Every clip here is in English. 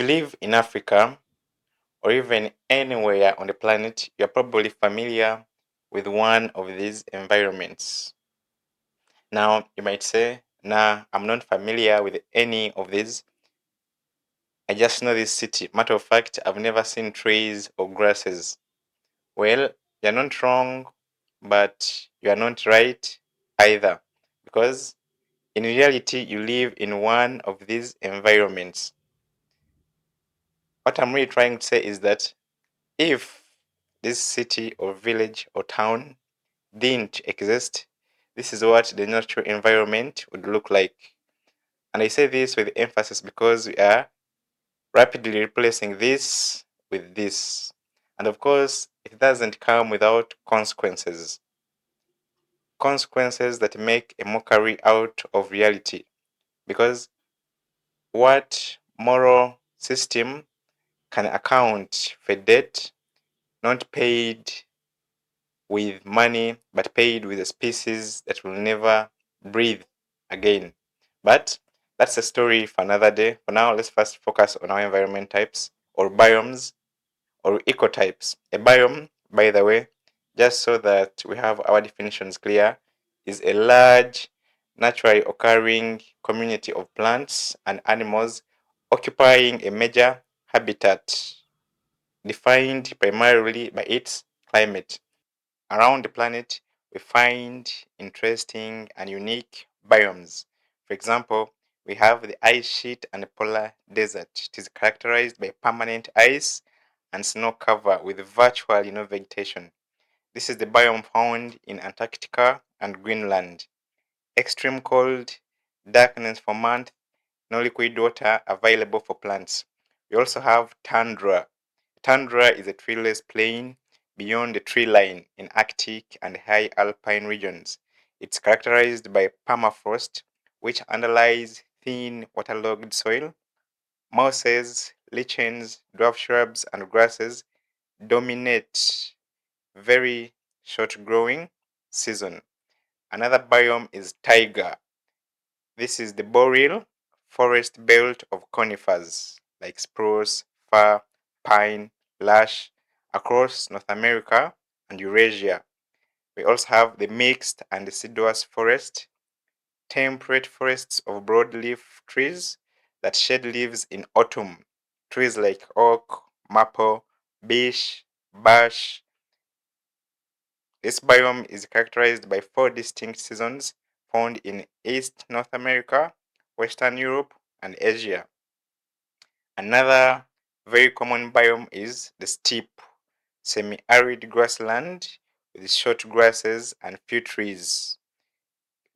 If you live in Africa or even anywhere on the planet, you're probably familiar with one of these environments. Now, you might say, nah, I'm not familiar with any of these. I just know this city. Matter of fact, I've never seen trees or grasses. Well, you're not wrong, but you are not right either. Because in reality, you live in one of these environments. What I'm really trying to say is that if this city or village or town didn't exist, this is what the natural environment would look like. And I say this with emphasis because we are rapidly replacing this with this. And of course, it doesn't come without consequences. Consequences that make a mockery out of reality. Because what moral system can account for debt not paid with money but paid with a species that will never breathe again? But that's a story for another day. For now, let's first focus on our environment types or biomes or ecotypes. A biome, by the way, just so that we have our definitions clear, is a large, naturally occurring community of plants and animals occupying a major habitat defined primarily by its climate. Around the planet, we find interesting and unique biomes. For example, we have the ice sheet and the polar desert. It is characterized by permanent ice and snow cover with virtually no vegetation. This is the biome found in Antarctica and Greenland. Extreme cold, darkness for months, no liquid water available for plants. We also have tundra. Tundra is a treeless plain beyond the tree line in Arctic and high alpine regions. It's characterized by permafrost, which underlies thin, waterlogged soil. Mosses, lichens, dwarf shrubs, and grasses dominate very short growing season. Another biome is taiga. This is the boreal forest belt of conifers like spruce, fir, pine, larch across North America and Eurasia. We also have the mixed and deciduous forest, temperate forests of broadleaf trees that shed leaves in autumn. Trees like oak, maple, beech, birch. This biome is characterized by four distinct seasons found in East North America, Western Europe, and Asia. Another very common biome is the steppe, semi-arid grassland with short grasses and few trees.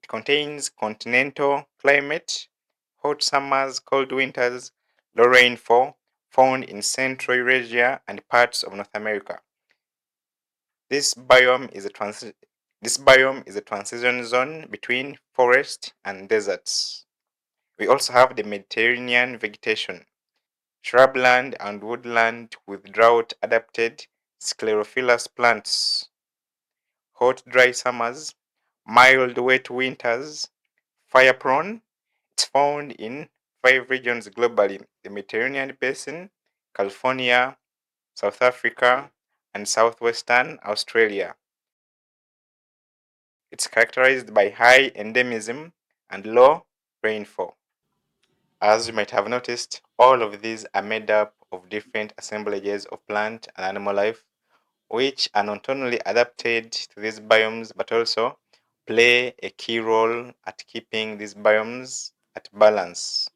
It contains continental climate, hot summers, cold winters, low rainfall, found in Central Eurasia and parts of North America. This biome is a transition zone between forest and deserts. We also have the Mediterranean vegetation, shrubland and woodland with drought-adapted sclerophyllous plants, hot dry summers, mild wet winters, fire-prone. It's found in 5 regions globally: the Mediterranean Basin, California, South Africa, and southwestern Australia. It's characterized by high endemism and low rainfall. As you might have noticed, all of these are made up of different assemblages of plant and animal life, which are not only adapted to these biomes but also play a key role at keeping these biomes at balance.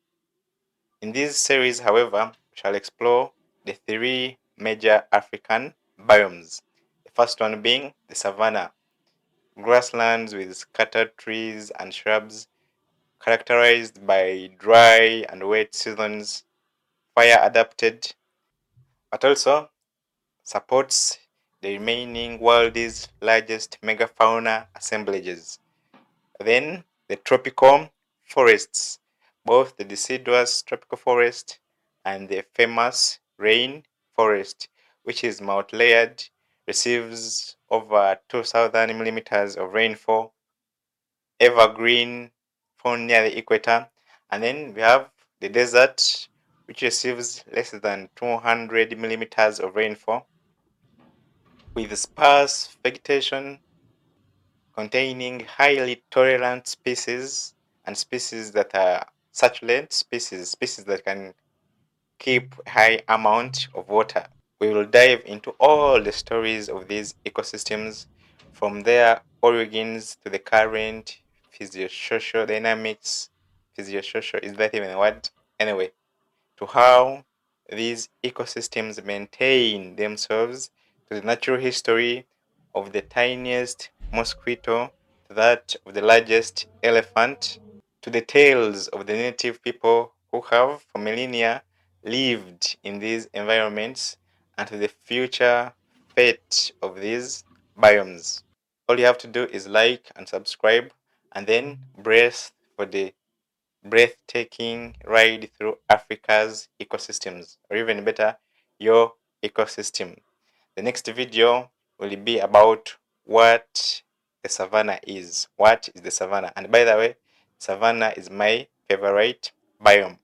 In this series, however, we shall explore the three major African biomes. The first one being the savanna, grasslands with scattered trees and shrubs, characterized by dry and wet seasons, fire adapted, but also supports the remaining world's largest megafauna assemblages. Then the tropical forests, both the deciduous tropical forest and the famous rain forest, which is multi-layered, receives over 2,000 millimeters of rainfall, evergreen, found near the equator. And then we have the desert, which receives less than 200 millimeters of rainfall, with sparse vegetation containing highly tolerant species and species that are succulent species that can keep high amount of water. We will dive into all the stories of these ecosystems from their origins to the current physiosocial dynamics. Physiosocial, is that even a word? Anyway, to how these ecosystems maintain themselves, to the natural history of the tiniest mosquito to that of the largest elephant, to the tales of the native people who have for millennia lived in these environments, and to the future fate of these biomes. All you have to do is like and subscribe, and then brace for the breathtaking ride through Africa's ecosystems, or even better, your ecosystem. The next video will be about what the savannah is. What is the savannah? And by the way, savannah is my favorite biome.